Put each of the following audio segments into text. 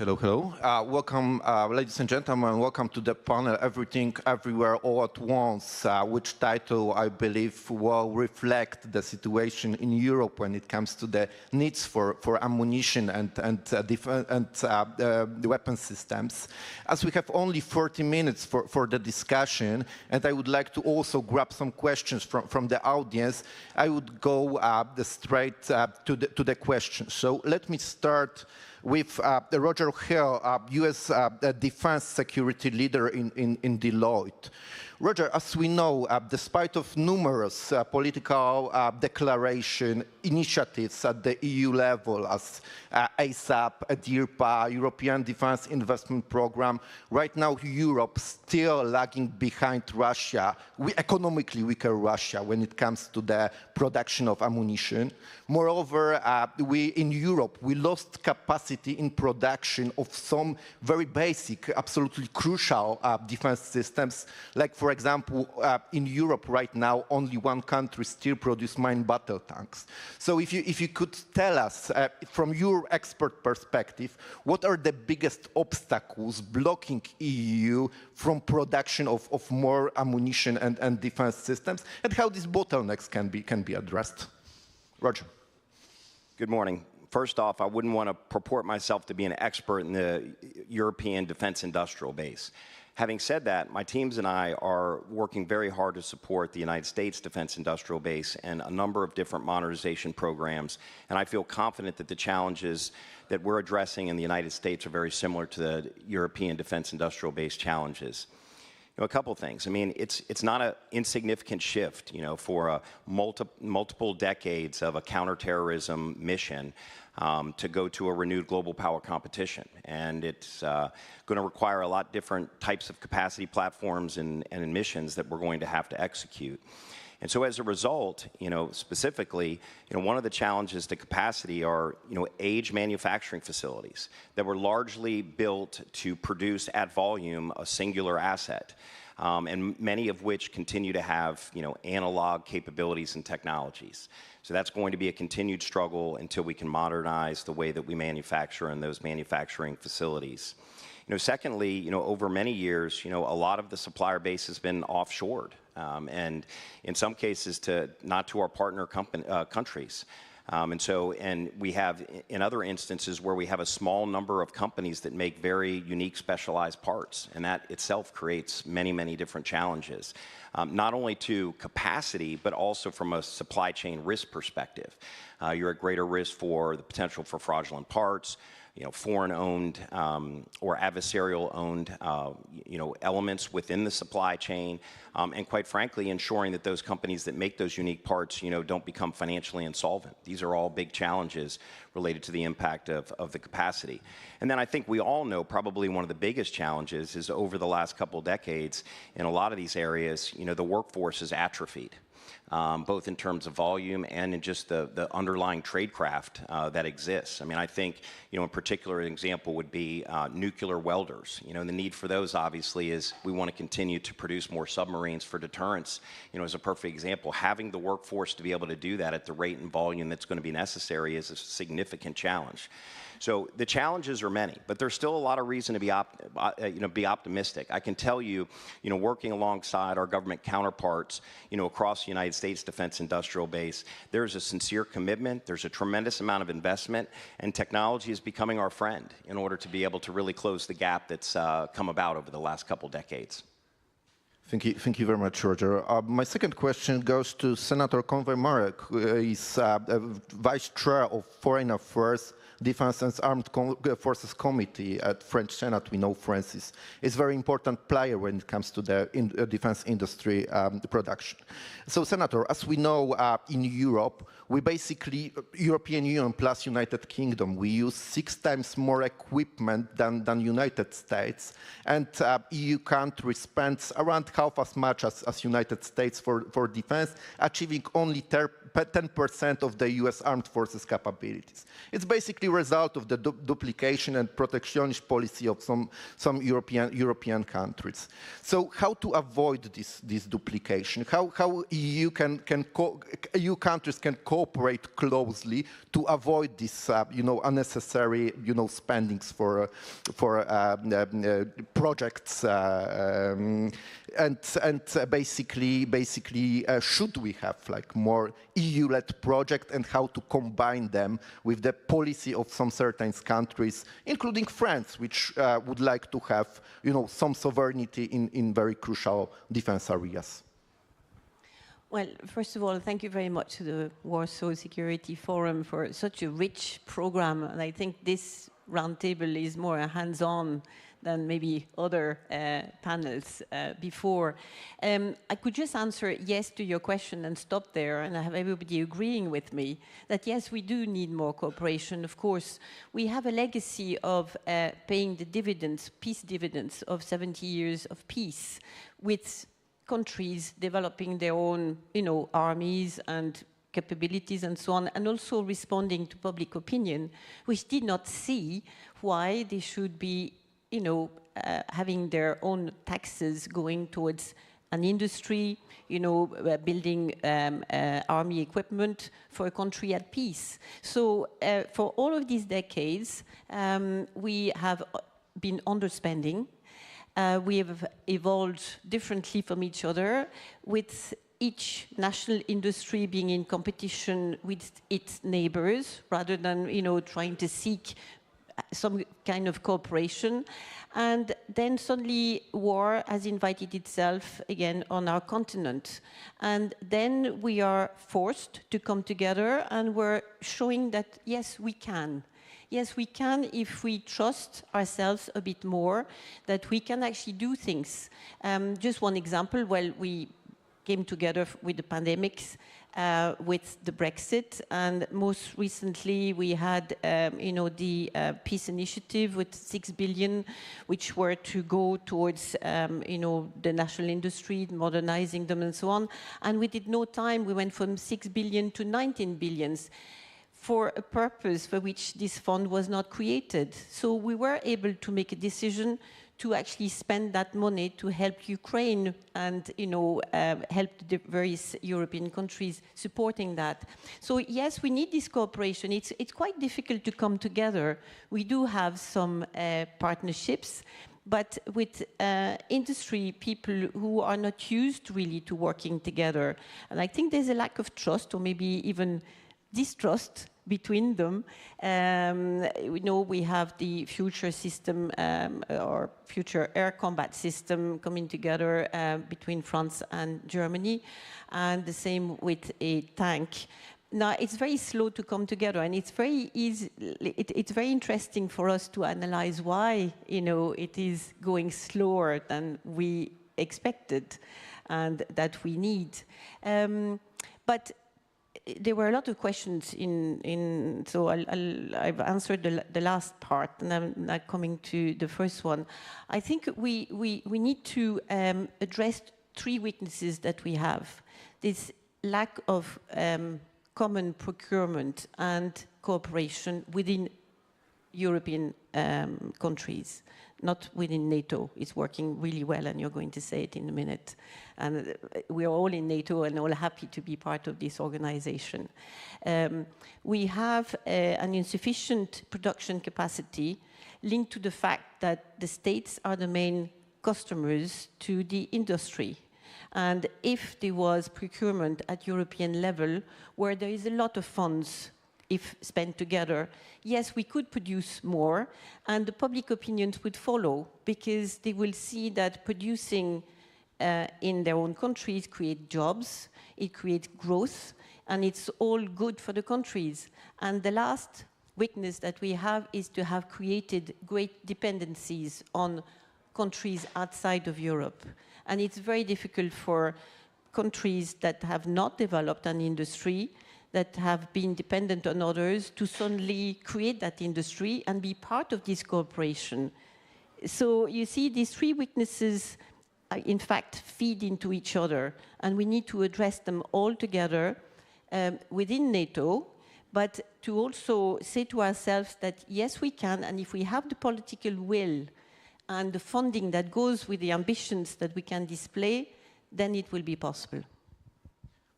Hello, hello. Welcome, ladies and gentlemen. Welcome to the panel Everything, Everywhere, All at Once, which title, I believe, will reflect the situation in Europe when it comes to the needs for ammunition and weapon systems. As we have only 40 minutes for the discussion, and I would like to also grab some questions from the audience, I would go straight to the questions. So let me start with Roger Hill, U.S. defense security leader in Deloitte. Roger, as we know, despite of numerous political declaration initiatives at the EU level, as ASAP, DIRPA, European Defense Investment Program, right now Europe still lagging behind Russia, economically weaker Russia when it comes to the production of ammunition. Moreover, in Europe, we lost capacity in production of some very basic, absolutely crucial defense systems, like, for example, in Europe right now, only one country still produces mine battle tanks. So if you could tell us, from your expert perspective, what are the biggest obstacles blocking EU from production of more ammunition and defense systems, and how these bottlenecks can be addressed? Roger. Good morning. First off, I wouldn't want to purport myself to be an expert in the European defense industrial base. Having said that, my teams and I are working very hard to support the United States defense industrial base and a number of different modernization programs, and I feel confident that the challenges that we're addressing in the United States are very similar to the European defense industrial base challenges. A couple things. I mean, it's not an insignificant shift, for multiple decades of a counterterrorism mission to go to a renewed global power competition. And it's going to require a lot different types of capacity platforms and missions that we're going to have to execute. And so as a result, specifically, one of the challenges to capacity are, aged manufacturing facilities that were largely built to produce at volume a singular asset, and many of which continue to have, analog capabilities and technologies. So that's going to be a continued struggle until we can modernize the way that we manufacture in those manufacturing facilities. Secondly, over many years, a lot of the supplier base has been offshored, and in some cases not to our partner countries. And we have, in other instances, where we have a small number of companies that make very unique specialized parts, and that itself creates many, many different challenges, not only to capacity, but also from a supply chain risk perspective. You're at greater risk for the potential for fraudulent parts, foreign-owned or adversarial-owned, elements within the supply chain, and quite frankly, ensuring that those companies that make those unique parts, don't become financially insolvent. These are all big challenges related to the impact of the capacity. And then I think we all know probably one of the biggest challenges is over the last couple of decades, in a lot of these areas, the workforce is atrophied. Both in terms of volume and in just the underlying tradecraft that exists. I mean, I think, in particular, an example would be nuclear welders. The need for those, obviously, is we want to continue to produce more submarines for deterrence. As a perfect example, having the workforce to be able to do that at the rate and volume that's going to be necessary is a significant challenge. So the challenges are many, but there's still a lot of reason to be optimistic. I can tell you, working alongside our government counterparts, across the United States defense industrial base, there's a sincere commitment, there's a tremendous amount of investment, and technology is becoming our friend in order to be able to really close the gap that's come about over the last couple decades. Thank you very much, Roger. My second question goes to Senator Conway-Mouret, who is Vice Chair of Foreign Affairs, Defense and Armed Forces Committee at French Senate. We know France is a very important player when it comes to the defense industry production. So, Senator, as we know, in Europe, we basically, European Union plus United Kingdom, we use 6 times more equipment than United States, and EU countries spend around half as much as United States for defense, achieving only 10% of the US armed forces capabilities. It's basically clear result of the duplication and protectionist policy of some European countries. So how to avoid this duplication? How EU countries can cooperate closely to avoid this unnecessary spendings for projects and basically should we have like more EU-led projects, and how to combine them with the policy of some certain countries, including France, which would like to have some sovereignty in very crucial defense areas. Well, first of all, thank you very much to the Warsaw Security Forum for such a rich program. And I think this roundtable is more hands-on than maybe other panels before. I could just answer yes to your question and stop there, and I have everybody agreeing with me that yes, we do need more cooperation. Of course, we have a legacy of paying the dividends, peace dividends of 70 years of peace, with countries developing their own, armies and capabilities and so on, and also responding to public opinion, which did not see why they should be, having their own taxes going towards an industry, building army equipment for a country at peace. So for all of these decades, we have been underspending. We have evolved differently from each other, with each national industry being in competition with its neighbors, rather than, trying to seek some kind of cooperation. And then suddenly war has invited itself again on our continent. And then we are forced to come together, and we're showing that, yes, we can. Yes, we can if we trust ourselves a bit more, that we can actually do things. Just one example, we came together with the pandemics, with the Brexit, and most recently we had, the peace initiative with 6 billion, which were to go towards, the national industry, modernizing them and so on. And within no time, we went from 6 billion to 19 billions. For a purpose for which this fund was not created. So we were able to make a decision to actually spend that money to help Ukraine and, help the various European countries supporting that. So yes, we need this cooperation. It's quite difficult to come together. We do have some partnerships, but with industry people who are not used really to working together. And I think there's a lack of trust, or maybe even distrust between them. We have the future system, or future air combat system coming together between France and Germany, and the same with a tank. Now, it's very slow to come together, and it's very easy. It's very interesting for us to analyze why, it is going slower than we expected and that we need. But there were a lot of questions so I've answered the last part, and I'm now coming to the first one. I think we need to address three weaknesses that we have. This lack of common procurement and cooperation within European countries, not within NATO. It's working really well, and you're going to say it in a minute. And we are all in NATO and all happy to be part of this organization. We have an insufficient production capacity linked to the fact that the states are the main customers to the industry. And if there was procurement at European level, where there is a lot of funds, if spent together, yes, we could produce more, and the public opinions would follow, because they will see that producing in their own countries creates jobs, it creates growth, and it's all good for the countries. And the last weakness that we have is to have created great dependencies on countries outside of Europe. And it's very difficult for countries that have not developed an industry, that have been dependent on others, to suddenly create that industry and be part of this cooperation. So you see, these three weaknesses, in fact, feed into each other, and we need to address them all together within NATO, but to also say to ourselves that yes, we can, and if we have the political will and the funding that goes with the ambitions that we can display, then it will be possible.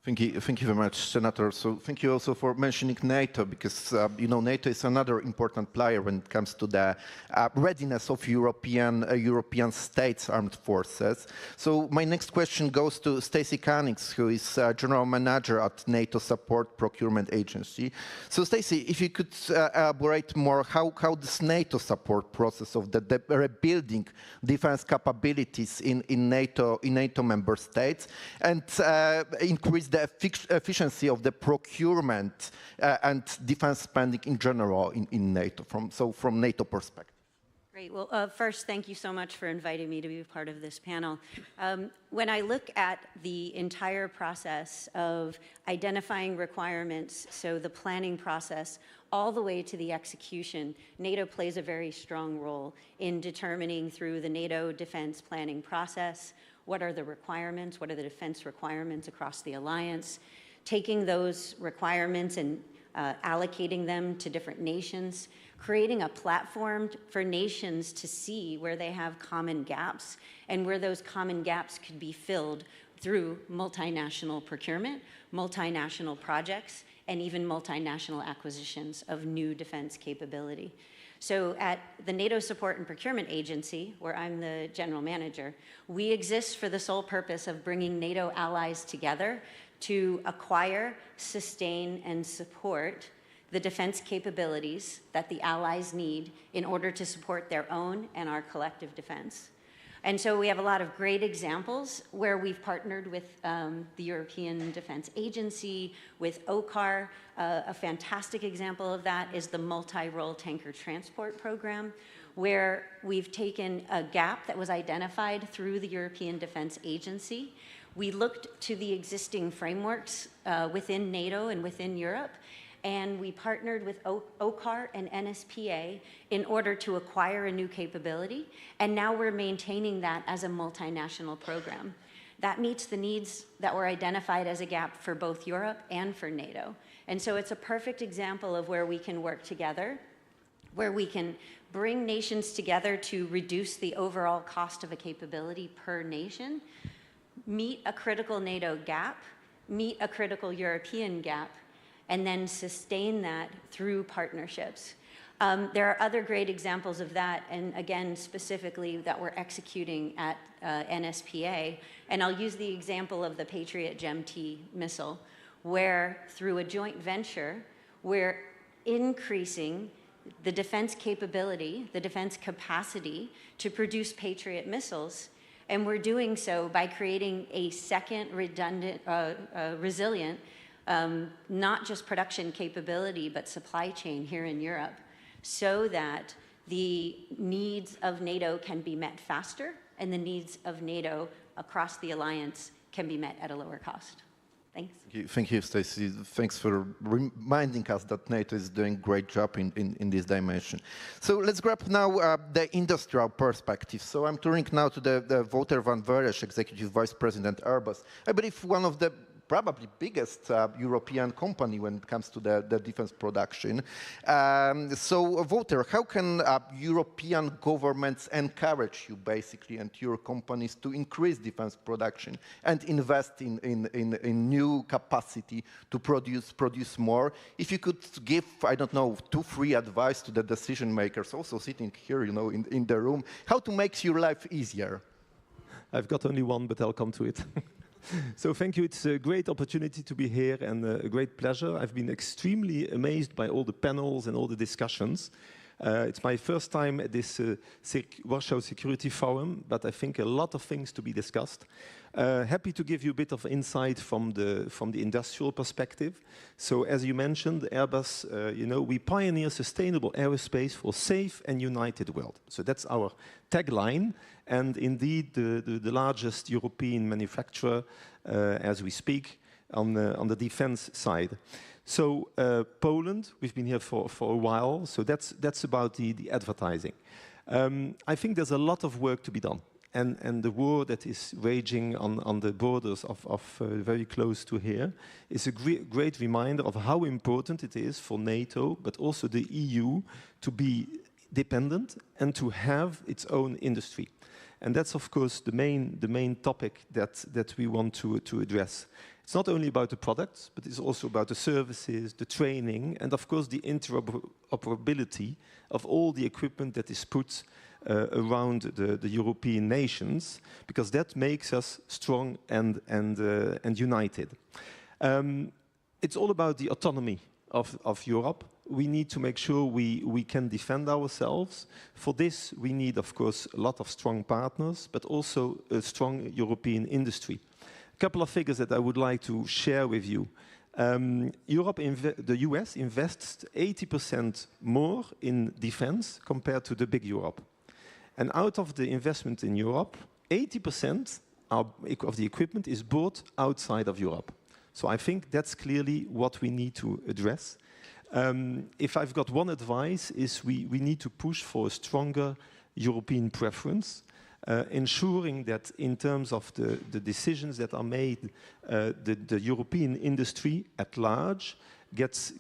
Thank you very much, Senator. So thank you also for mentioning NATO, because you know, NATO is another important player when it comes to the readiness of European states' armed forces. So my next question goes to Stacy Cummings, who is General Manager at NATO Support Procurement Agency. So Stacy, if you could elaborate more how this NATO support process of the rebuilding defense capabilities in NATO member states and increase the efficiency of the procurement and defense spending in general in NATO, from NATO perspective. Great. Well, first, thank you so much for inviting me to be part of this panel. When I look at the entire process of identifying requirements, so the planning process, all the way to the execution, NATO plays a very strong role in determining through the NATO defense planning process what are the requirements, what are the defense requirements across the alliance, taking those requirements and allocating them to different nations, creating a platform for nations to see where they have common gaps and where those common gaps could be filled through multinational procurement, multinational projects, and even multinational acquisitions of new defense capability. So at the NATO Support and Procurement Agency, where I'm the general manager, we exist for the sole purpose of bringing NATO allies together to acquire, sustain, and support the defense capabilities that the allies need in order to support their own and our collective defense. And so we have a lot of great examples where we've partnered with the European Defense Agency, with OCCAR. A fantastic example of that is the multi-role tanker transport program, where we've taken a gap that was identified through the European Defense Agency. We looked to the existing frameworks within NATO and within Europe, and we partnered with OCCAR and NSPA in order to acquire a new capability, and now we're maintaining that as a multinational program. That meets the needs that were identified as a gap for both Europe and for NATO. And so it's a perfect example of where we can work together, where we can bring nations together to reduce the overall cost of a capability per nation, meet a critical NATO gap, meet a critical European gap, and then sustain that through partnerships. There are other great examples of that, and again, specifically that we're executing at NSPA. And I'll use the example of the Patriot GEM-T missile, where through a joint venture, we're increasing the defense capability, the defense capacity to produce Patriot missiles. And we're doing so by creating a second redundant, resilient, not just production capability, but supply chain here in Europe, so that the needs of NATO can be met faster and the needs of NATO across the alliance can be met at a lower cost. Thanks. Thank you, Stacy. Thanks for reminding us that NATO is doing a great job in this dimension. So let's grab now the industrial perspective. So I'm turning now to the Wouter van Wersch, Executive Vice President, Airbus. I believe one of the probably biggest European company when it comes to the defense production. So, Wouter, how can European governments encourage you, basically, and your companies to increase defense production and invest in new capacity to produce more? If you could give, I don't know, 2-3 advice to the decision makers also sitting here, you know, in the room, how to make your life easier? I've got only one, but I'll come to it. So thank you. It's a great opportunity to be here and a great pleasure. I've been extremely amazed by all the panels and all the discussions. It's my first time at this Warsaw Security Forum, but I think a lot of things to be discussed. Happy to give you a bit of insight from the industrial perspective. So as you mentioned, Airbus, you know, we pioneer sustainable aerospace for safe and united world. So that's our tagline. And indeed, the largest European manufacturer as we speak on the defense side. So Poland, we've been here for a while, so that's about the advertising. I think there's a lot of work to be done. and the war that is raging on the borders of very close to here is a great reminder of how important it is for NATO, but also the EU, to be dependent and to have its own industry. And that's, of course, the main topic that we want to address. It's not only about the products, but it's also about the services, the training, and of course the interoperability of all the equipment that is put around the European nations, because that makes us strong and united. It's all about the autonomy of Europe. We need to make sure we can defend ourselves. For this, we need, of course, a lot of strong partners, but also a strong European industry. A couple of figures that I would like to share with you. The US invests 80% more in defense compared to the big Europe. And out of the investment in Europe, 80% of the equipment is bought outside of Europe. So I think that's clearly what we need to address. If I've got one advice, is we need to push for a stronger European preference, ensuring that in terms of the decisions that are made, the European industry at large gets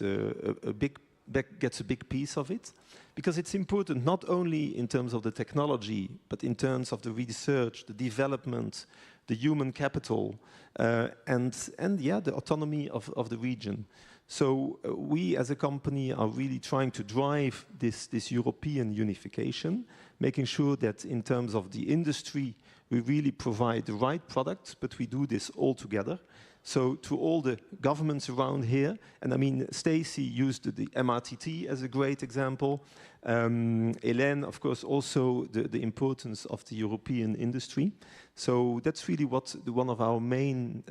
a big piece of it. Because it's important not only in terms of the technology, but in terms of the research, the development, the human capital, and the autonomy of the region. So we as a company are really trying to drive this European unification, making sure that in terms of the industry, we really provide the right products, but we do this all together. So to all the governments around here, and I mean, Stacy used the MRTT as a great example. Helene, of course, also the importance of the European industry. So that's really one of our main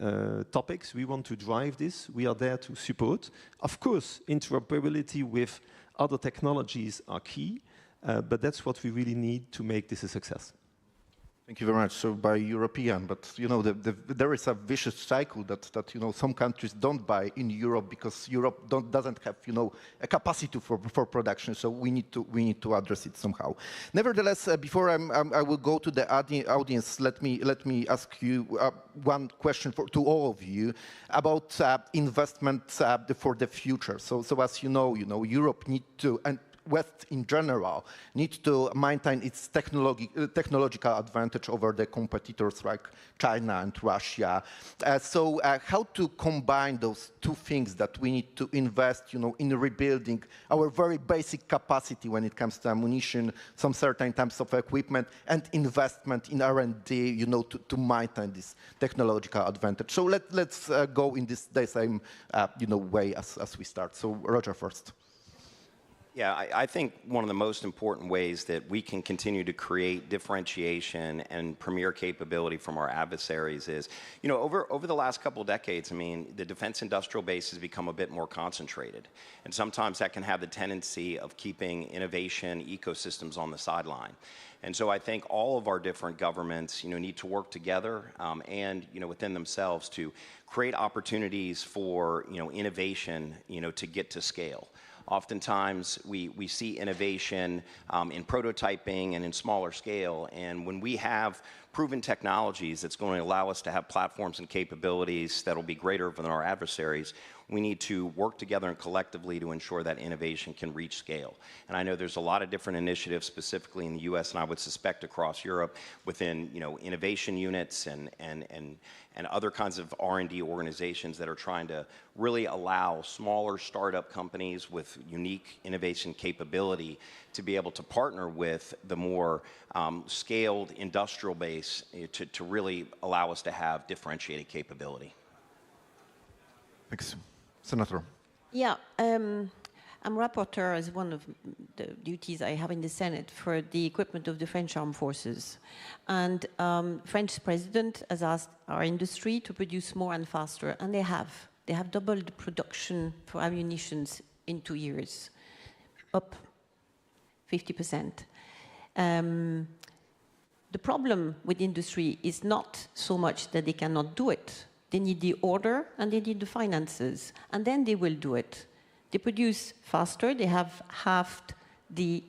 topics. We want to drive this. We are there to support. Of course, interoperability with other technologies are key, but that's what we really need to make this a success. Thank you very much. So by European, but you know, there is a vicious cycle that you know, some countries don't buy in Europe because Europe doesn't have, you know, a capacity for production. So we need to address it somehow. Nevertheless, before I will go to the audience, let me ask you one question to all of you about investment for the future. So as you know, Europe need to, and West in general needs to maintain its technological advantage over the competitors like China and Russia. So how to combine those two things that we need to invest, in rebuilding our very basic capacity when it comes to ammunition, some certain types of equipment, and investment in R&D, to maintain this technological advantage. So let's go in the same, way as we start. So Roger first. Yeah, I think one of the most important ways that we can continue to create differentiation and premier capability from our adversaries is, over the last couple of decades, I mean, the defense industrial base has become a bit more concentrated. And sometimes that can have the tendency of keeping innovation ecosystems on the sideline. And so I think all of our different governments, need to work together and, within themselves to create opportunities for, innovation, to get to scale. Oftentimes, we see innovation in prototyping and in smaller scale, and when we have proven technologies that's going to allow us to have platforms and capabilities that will be greater than our adversaries, we need to work together and collectively to ensure that innovation can reach scale. And I know there's a lot of different initiatives, specifically in the U.S., and I would suspect across Europe, within innovation units and other kinds of R&D organizations that are trying to really allow smaller startup companies with unique innovation capability to be able to partner with the more scaled industrial base to really allow us to have differentiated capability. Thanks. Senator. Yeah, I'm rapporteur as one of the duties I have in the Senate for the equipment of the French armed forces. And French president has asked our industry to produce more and faster, and they have. They have doubled the production for ammunition in 2 years, up 50%. The problem with industry is not so much that they cannot do it. They need the order and they need the finances, and then they will do it. They produce faster, they have halved the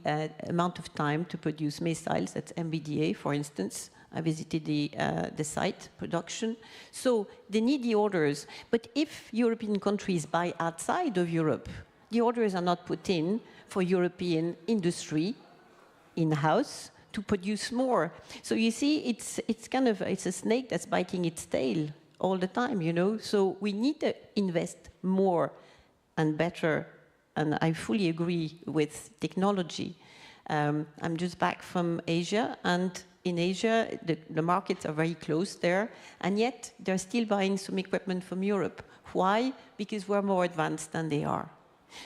amount of time to produce missiles. That's MBDA, for instance. I visited the site production. So they need the orders. But if European countries buy outside of Europe, the orders are not put in for European industry in-house to produce more. So you see, it's a snake that's biting its tail all the time, you know. So we need to invest more and better. And I fully agree with technology. I'm just back from Asia, and in Asia, the markets are very close there, and yet they're still buying some equipment from Europe. Why? Because we're more advanced than they are.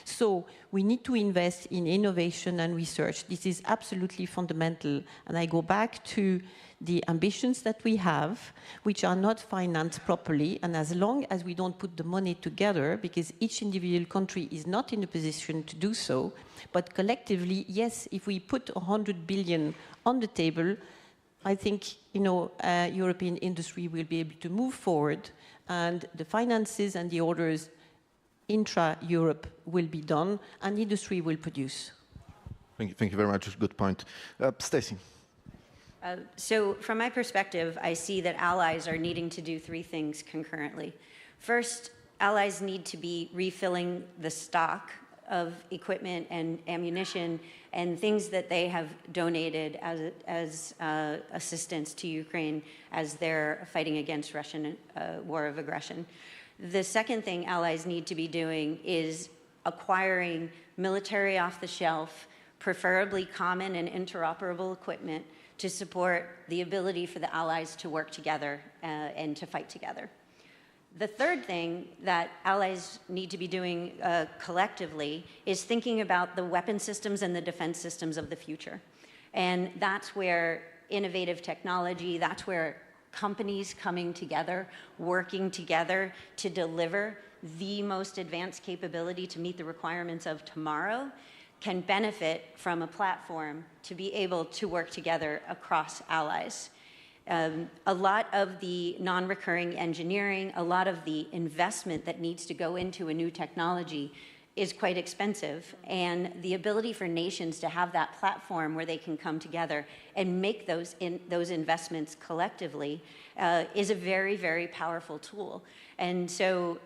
So we need to invest in innovation and research. This is absolutely fundamental. And I go back to the ambitions that we have, which are not financed properly. And as long as we don't put the money together, because each individual country is not in a position to do so, but collectively, yes, if we put 100 billion on the table, I think, you know, European industry will be able to move forward, and the finances and the orders intra-Europe will be done, and industry will produce. Thank you very much. Good point. Stacy. So from my perspective, I see that allies are needing to do three things concurrently. First, allies need to be refilling the stock of equipment and ammunition and things that they have donated as assistance to Ukraine as they're fighting against Russian war of aggression. The second thing allies need to be doing is acquiring military off-the-shelf, preferably common and interoperable equipment to support the ability for the allies to work together and to fight together. The third thing that allies need to be doing collectively is thinking about the weapon systems and the defense systems of the future. And that's where innovative technology, that's where companies coming together, working together to deliver the most advanced capability to meet the requirements of tomorrow can benefit from a platform to be able to work together across allies. A lot of the non-recurring engineering, a lot of the investment that needs to go into a new technology is quite expensive, and the ability for nations to have that platform where they can come together and make those investments collectively is a very, very powerful tool. And so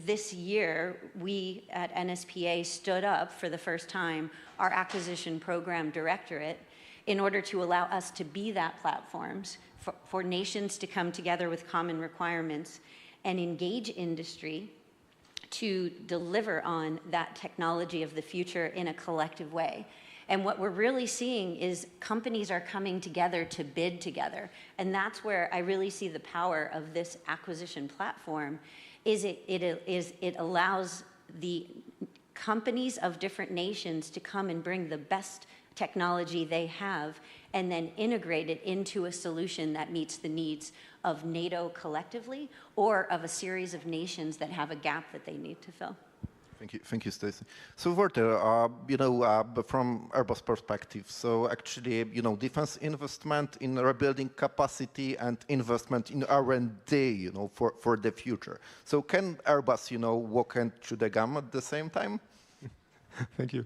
this year, we at NSPA stood up for the first time our Acquisition Program Directorate in order to allow us to be that platforms for nations to come together with common requirements and engage industry to deliver on that technology of the future in a collective way. And what we're really seeing is companies are coming together to bid together. And that's where I really see the power of this acquisition platform, is it allows the companies of different nations to come and bring the best technology they have and then integrate it into a solution that meets the needs of NATO collectively or of a series of nations that have a gap that they need to fill. Thank you, Stacy. So, Wouter, you know, from Airbus perspective, so actually, you know, defense investment in rebuilding capacity and investment in R&D, you know, for the future. So, can Airbus, you know, walk into the gum at the same time? Thank you.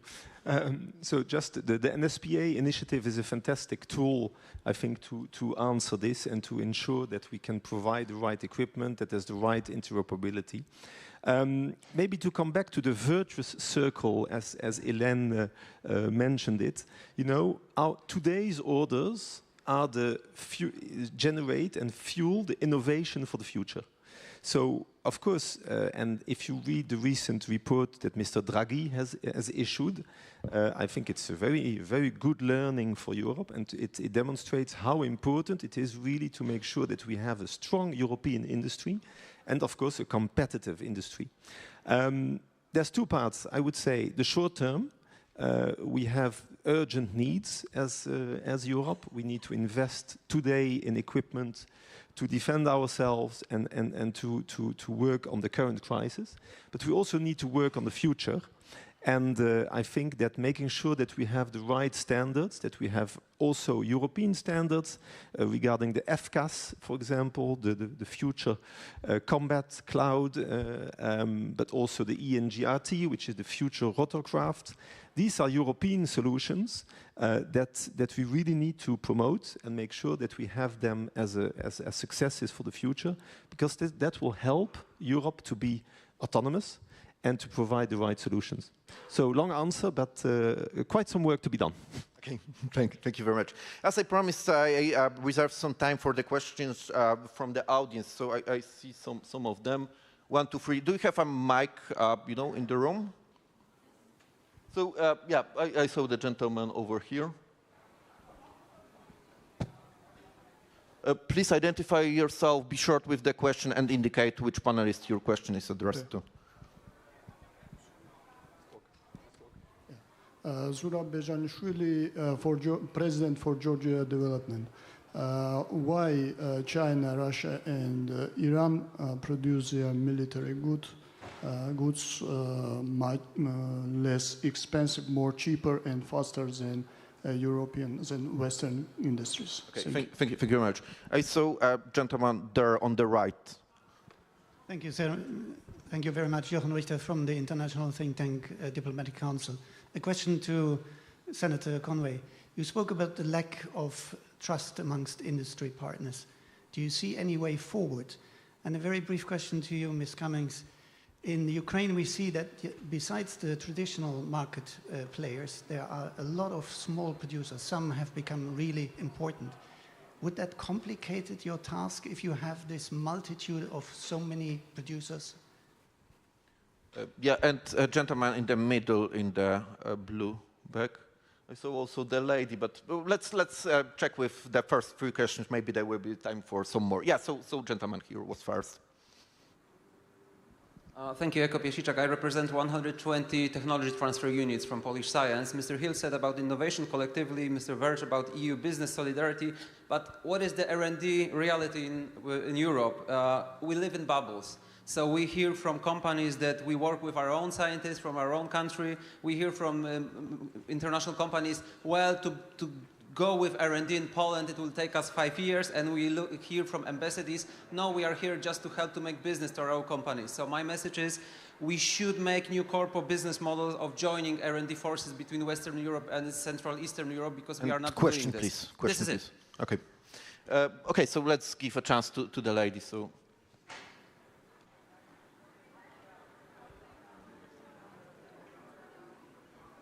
So just the NSPA initiative is a fantastic tool, I think, to answer this and to ensure that we can provide the right equipment, that there's the right interoperability. Maybe to come back to the virtuous circle, as Helene mentioned it, you know, today's orders are generate and fuel the innovation for the future. So, of course, and if you read the recent report that Mr. Draghi has issued, I think it's a very, very good learning for Europe, and it demonstrates how important it is really to make sure that we have a strong European industry and, of course, a competitive industry. There's two parts, I would say. The short term, we have urgent needs as Europe. We need to invest today in equipment to defend ourselves and to work on the current crisis. But we also need to work on the future. And I think that making sure that we have the right standards, that we have also European standards regarding the FCAS, for example, the future combat cloud, but also the ENGRT, which is the future rotorcraft. These are European solutions that we really need to promote and make sure that we have them as successes for the future, because that will help Europe to be autonomous and to provide the right solutions. So long answer, but quite some work to be done. Okay, thank you very much. As I promised, I reserved some time for the questions from the audience. So I see some of them. 1, 2, 3. Do you have a mic, in the room? So yeah, I saw the gentleman over here. Please identify yourself, be short with the question, and indicate which panelist your question is addressed to. Zura Bejanishvili, President for Georgia Development. Why China, Russia, and Iran produce their military goods much less expensive, more cheaper, and faster than European than Western industries? Okay, thank you very much. I saw a gentleman there on the right. Thank you, sir. Thank you very much, Jochen Richter from the International Think Tank Diplomatic Council. A question to Senator Conway. You spoke about the lack of trust amongst industry partners. Do you see any way forward? And a very brief question to you, Ms. Cummings. In Ukraine, we see that besides the traditional market players, there are a lot of small producers. Some have become really important. Would that complicate your task if you have this multitude of so many producers? Yeah, and a gentleman in the middle in the blue bag. I saw also the lady, but let's check with the first 3 questions. Maybe there will be time for some more. Yeah, so gentleman here was first. Thank you, Eko Piesiczak. I represent 120 technology transfer units from Polish Science. Mr. Hill said about innovation collectively, Mr. Wersch about EU business solidarity. But what is the R&D reality in Europe? We live in bubbles. So we hear from companies that we work with our own scientists from our own country. We hear from international companies, well, to go with R&D in Poland, it will take us 5 years. And we hear from embassies, no, we are here just to help to make business to our own companies. So my message is, we should make new corporate business models of joining R&D forces between Western Europe and Central Eastern Europe, because we are not doing this. Please. Question, please. Okay. Okay, so let's give a chance to the lady. So.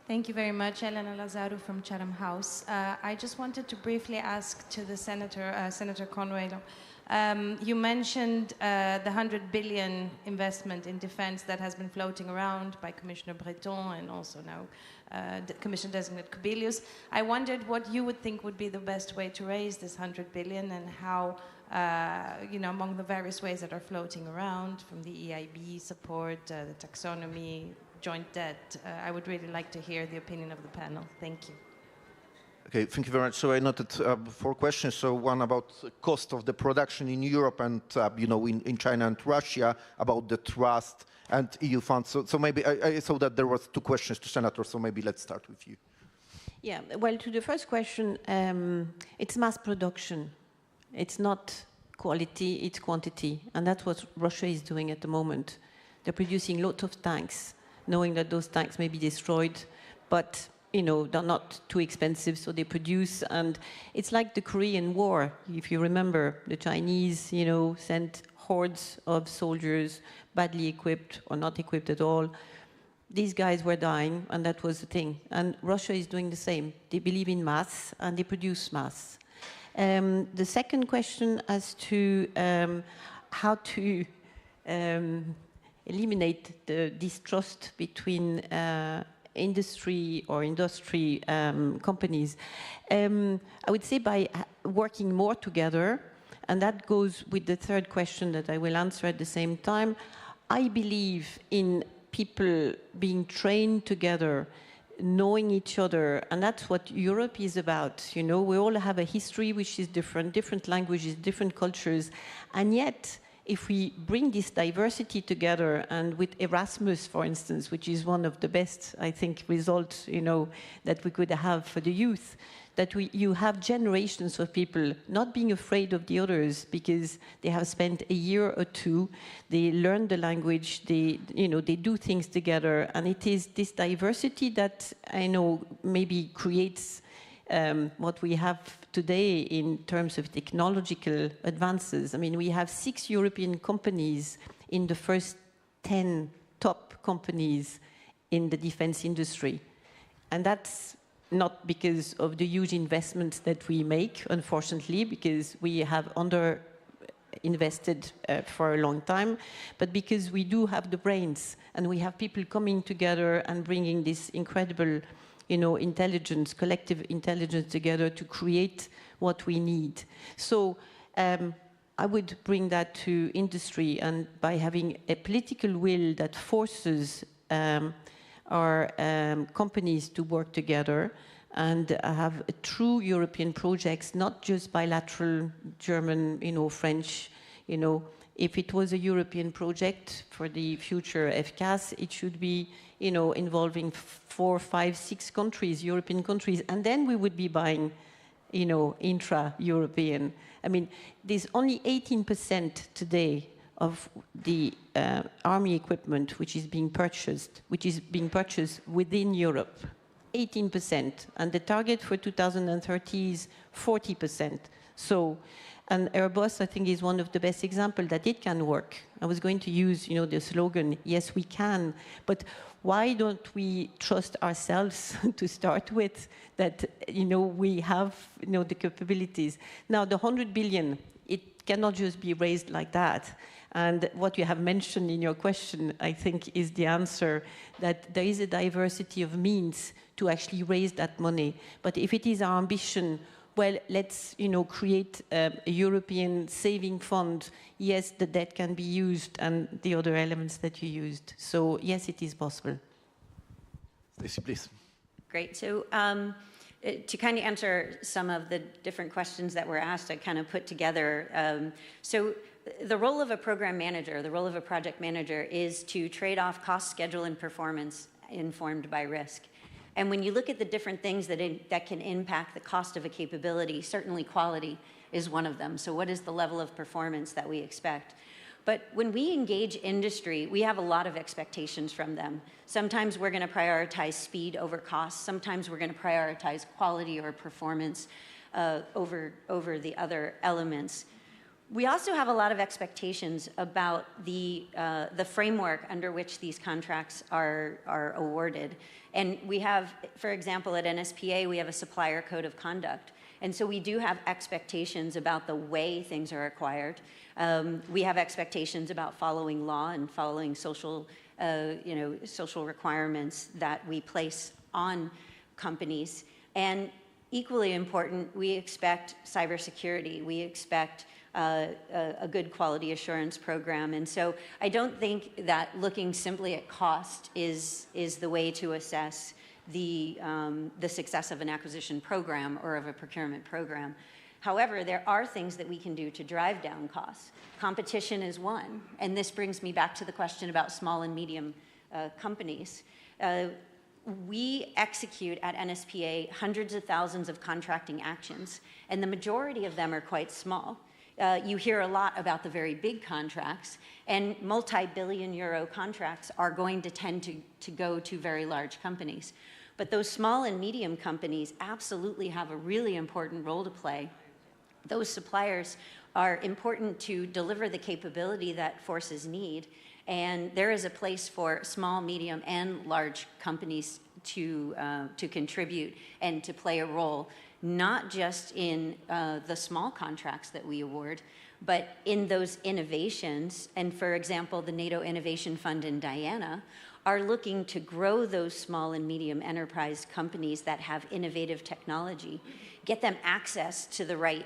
Thank you very much, Elena Lazaru from Chatham House. I just wanted to briefly ask to the Senator, Senator Conway. You mentioned the 100 billion investment in defense that has been floating around by Commissioner Breton and also now Commissioner Designate Kubilius. I wondered what you would think would be the best way to raise this 100 billion and how, among the various ways that are floating around, from the EIB support, the taxonomy, joint debt. I would really like to hear the opinion of the panel. Thank you. Okay, thank you very much. So I noted 4 questions. So one about cost of the production in Europe and, in China and Russia, about the trust and EU funds. So maybe I saw that there was 2 questions to Senator, so maybe let's start with you. Yeah, well, to the first question, it's mass production. It's not quality, it's quantity. And that's what Russia is doing at the moment. They're producing lots of tanks, knowing that those tanks may be destroyed, but they're not too expensive, so they produce. And it's like the Korean War. If you remember, the Chinese, sent hordes of soldiers, badly equipped or not equipped at all. These guys were dying, and that was the thing. And Russia is doing the same. They believe in mass, and they produce mass. The second question as to how to eliminate the distrust between industry companies. I would say by working more together, and that goes with the third question that I will answer at the same time. I believe in people being trained together, knowing each other, and that's what Europe is about. We all have a history which is different languages, different cultures, and yet if we bring this diversity together, and with Erasmus, for instance, which is one of the best, I think, results, you know, that we could have for the youth, that you have generations of people not being afraid of the others because they have spent a year or two, they learn the language, they do things together, and it is this diversity that I know maybe creates what we have today in terms of technological advances. I mean, we have 6 European companies in the first 10 top companies in the defense industry, and that's not because of the huge investments that we make, unfortunately, because we have under-invested for a long time, but because we do have the brains, and we have people coming together and bringing this incredible, you know, intelligence, collective intelligence together to create what we need. So I would bring that to industry, and by having a political will that forces our companies to work together and have a true European projects, not just bilateral German, you know, French, you know. If it was a European project for the future FCAS, it should be, you know, involving 4, 5, 6 countries, European countries, and then we would be buying, you know, intra-European. I mean, there's only 18% today of the army equipment which is being purchased within Europe, 18%, and the target for 2030 is 40%. So, and Airbus, I think, is one of the best examples that it can work. I was going to use, you know, the slogan, yes, we can, but why don't we trust ourselves to start with, that, you know, we have, you know, the capabilities. Now, the 100 billion, it cannot just be raised like that. And what you have mentioned in your question, I think, is the answer, that there is a diversity of means to actually raise that money. But if it is our ambition, well, let's, you know, create a European saving fund. Yes, the debt can be used, and the other elements that you used. So yes, it is possible. Stacy, please. Great. So to kind of answer some of the different questions that were asked, I kind of put together. So the role of a program manager, the role of a project manager, is to trade off cost, schedule, and performance informed by risk. And when you look at the different things that can impact the cost of a capability, certainly quality is one of them. So what is the level of performance that we expect? But when we engage industry, we have a lot of expectations from them. Sometimes we're going to prioritize speed over cost. Sometimes we're going to prioritize quality or performance over the other elements. We also have a lot of expectations about the framework under which these contracts are awarded. And we have, for example, at NSPA, we have a supplier code of conduct. And so we do have expectations about the way things are acquired. We have expectations about following law and following social requirements that we place on companies. And equally important, we expect cybersecurity. We expect a good quality assurance program. And so I don't think that looking simply at cost is the way to assess the success of an acquisition program or of a procurement program. However, there are things that we can do to drive down costs. Competition is one. And this brings me back to the question about small and medium companies. We execute at NSPA hundreds of thousands of contracting actions, and the majority of them are quite small. You hear a lot about the very big contracts, and multi-billion euro contracts are going to tend to go to very large companies. But those small and medium companies absolutely have a really important role to play. Those suppliers are important to deliver the capability that forces need, and there is a place for small, medium, and large companies to contribute and to play a role, not just in the small contracts that we award, but in those innovations. And for example, the NATO Innovation Fund and Diana are looking to grow those small and medium enterprise companies that have innovative technology, get them access to the right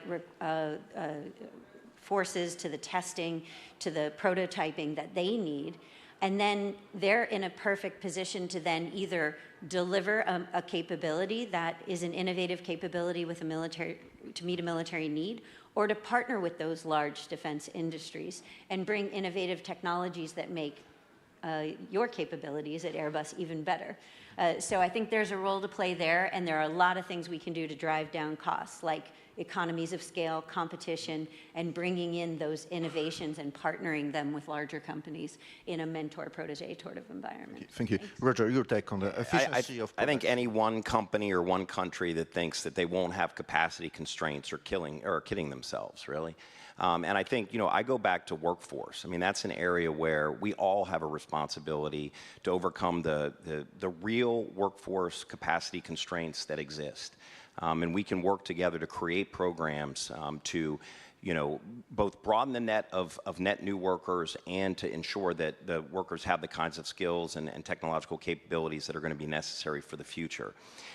forces, to the testing, to the prototyping that they need, And then they're in a perfect position to then either deliver a capability that is an innovative capability with a military, to meet a military need, or to partner with those large defense industries and bring innovative technologies that make your capabilities at Airbus even better. So I think there's a role to play there, and there are a lot of things we can do to drive down costs, like economies of scale, competition, and bringing in those innovations and partnering them with larger companies in a mentor-protege sort of environment. Thank you. Roger, your take on the efficiency of products. I think any one company or one country that thinks that they won't have capacity constraints are kidding themselves, really. And I think, I go back to workforce. I mean, that's an area where we all have a responsibility to overcome the real workforce capacity constraints that exist. And we can work together to create programs to, both broaden the net of net new workers and to ensure that the workers have the kinds of skills and technological capabilities that are going to be necessary for the future.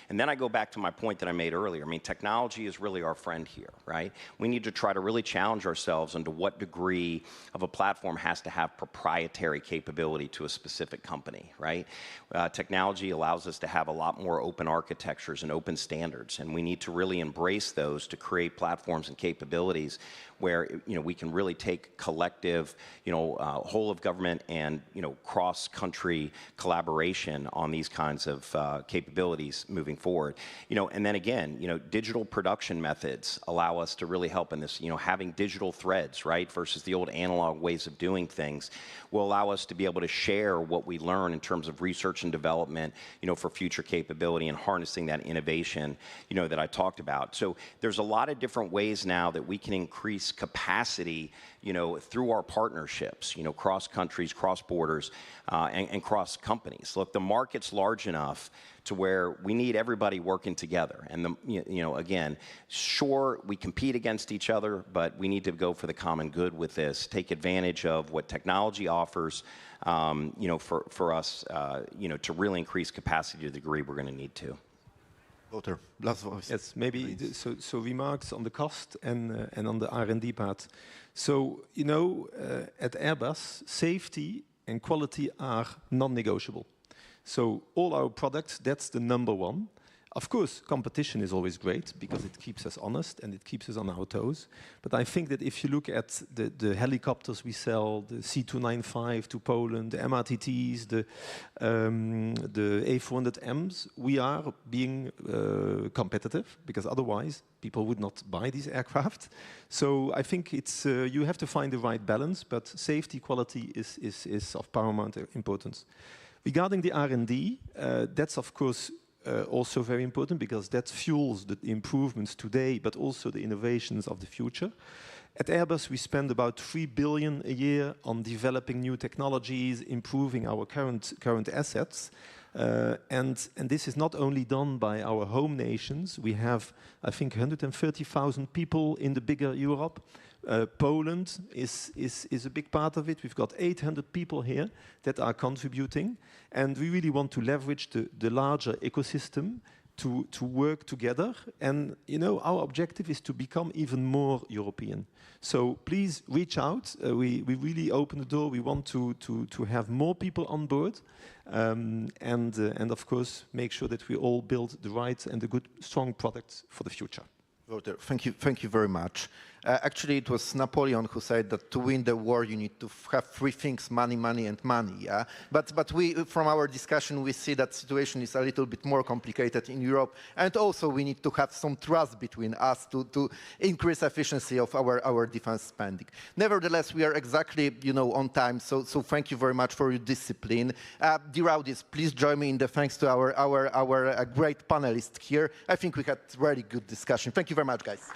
And then I go back to my point that I made earlier. I mean, technology is really our friend here, right? We need to try to really challenge ourselves on to what degree of a platform has to have proprietary capability to a specific company, right? Technology allows us to have a lot more open architectures and open standards, and we need to really embrace those to create platforms and capabilities where we can really take collective, whole of government and cross-country collaboration on these kinds of capabilities moving forward. And then again, digital production methods allow us to really help in this. Having digital threads, right, versus the old analog ways of doing things, will allow us to be able to share what we learn in terms of research and development, for future capability and harnessing that innovation, that I talked about. So there's a lot of different ways now that we can increase capacity, through our partnerships, cross countries, cross borders, and cross companies. Look, the market's large enough to where we need everybody working together. And again, sure, we compete against each other, but we need to go for the common good with this. Take advantage of what technology offers, for us, to really increase capacity to the degree we're going to need to. Wouter, last voice. Yes, maybe so remarks on the cost and on the R&D part. So, at Airbus, safety and quality are non-negotiable. So all our products, that's the number one. Of course, competition is always great because it keeps us honest and it keeps us on our toes. But I think that if you look at the helicopters we sell, the C295 to Poland, the MRTTs, the A400Ms, we are being competitive because otherwise people would not buy these aircraft. So I think it's you have to find the right balance, but safety, quality is of paramount importance. Regarding the R&D, that's of course also very important because that fuels the improvements today, but also the innovations of the future. At Airbus, we spend about 3 billion a year on developing new technologies, improving our current assets. And this is not only done by our home nations. We have, I think, 130,000 people in the bigger Europe. Poland is a big part of it. We've got 800 people here that are contributing. And we really want to leverage the larger ecosystem to work together. And, our objective is to become even more European. So please reach out. We really open the door. We want to have more people on board. And of course, make sure that we all build the right and the good, strong products for the future. Wouter, thank you very much. Actually, it was Napoleon who said that to win the war, you need to have three things: money, money, and money. Yeah? But we, from our discussion, we see that situation is a little bit more complicated in Europe, and also we need to have some trust between us to increase efficiency of our defense spending. Nevertheless, we are exactly on time. So thank you very much for your discipline. Dear audience, please join me in the thanks to our great panelists here. I think we had really good discussion. Thank you very much, guys.